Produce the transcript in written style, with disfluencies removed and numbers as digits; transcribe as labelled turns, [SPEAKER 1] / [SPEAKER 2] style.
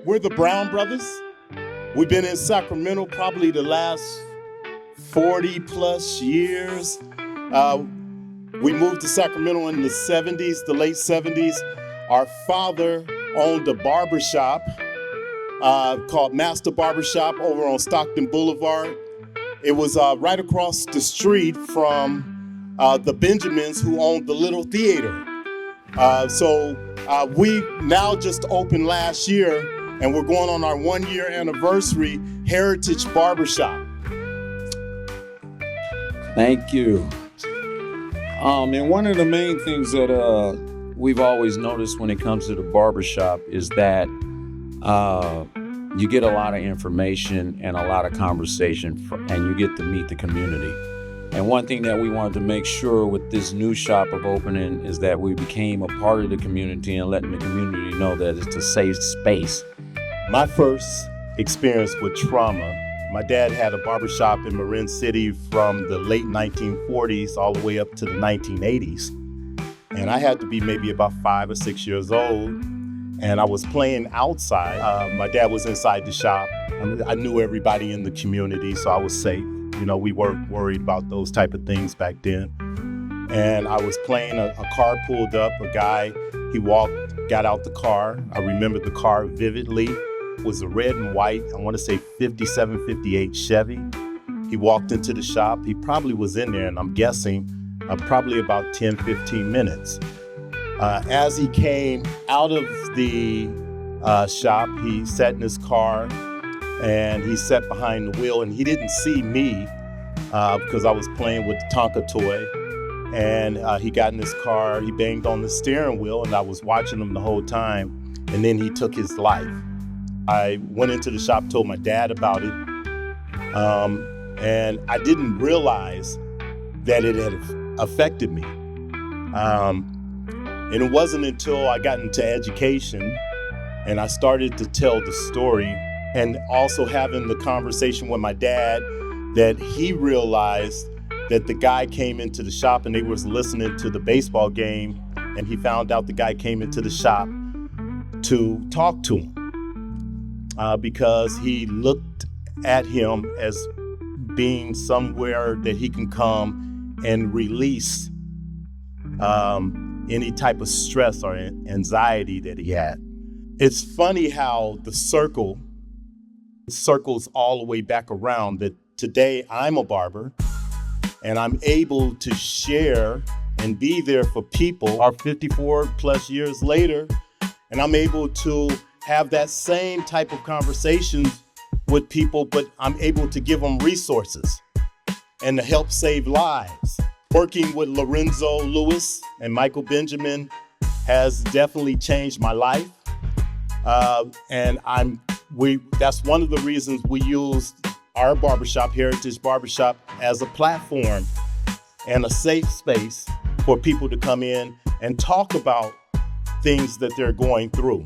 [SPEAKER 1] We're the Brown Brothers. We've been in Sacramento probably the last 40 plus years. We moved to Sacramento in the 70s, the late 70s. Our father owned a barbershop called Master Barbershop over on Stockton Boulevard. It was right across the street from the Benjamins, who owned the Little Theater. So we now just opened last year, and we're going on our 1-year anniversary, HAIRitage Barbershop.
[SPEAKER 2] Thank you. And one of the main things that we've always noticed when it comes to the barbershop is that you get a lot of information and a lot of conversation, and you get to meet the community. And one thing that we wanted to make sure with this new shop of opening is that we became a part of the community and letting the community know that it's a safe space.
[SPEAKER 1] My first experience with trauma, my dad had a barbershop in Marin City from the late 1940s all the way up to the 1980s. And I had to be maybe about 5 or 6 years old. And I was playing outside. My dad was inside the shop. I knew everybody in the community, so I was safe. You know, we weren't worried about those type of things back then. And I was playing, a car pulled up, a guy, he got out the car. I remember the car vividly. It was a red and white, I want to say 57, 58 Chevy. He walked into the shop. He probably was in there, and I'm guessing, probably about 10, 15 minutes. As he came out of the shop, he sat in his car, and he sat behind the wheel, and he didn't see me because I was playing with the Tonka toy. And he got in his car, he banged on the steering wheel, and I was watching him the whole time, and then he took his life. I went into the shop, told my dad about it, and I didn't realize that it had affected me. And it wasn't until I got into education and I started to tell the story, and also having the conversation with my dad, that he realized that the guy came into the shop and they was listening to the baseball game, and he found out the guy came into the shop to talk to him because he looked at him as being somewhere that he can come and release any type of stress or anxiety that he had. It's funny how the circles all the way back around, that today I'm a barber and I'm able to share and be there for people, are 54 plus years later, and I'm able to have that same type of conversations with people, but I'm able to give them resources and to help save lives. Working with Lorenzo Lewis and Michael Benjamin has definitely changed my life. And that's one of the reasons we used our barbershop, HAIRitage Barbershop, as a platform and a safe space for people to come in and talk about things that they're going through.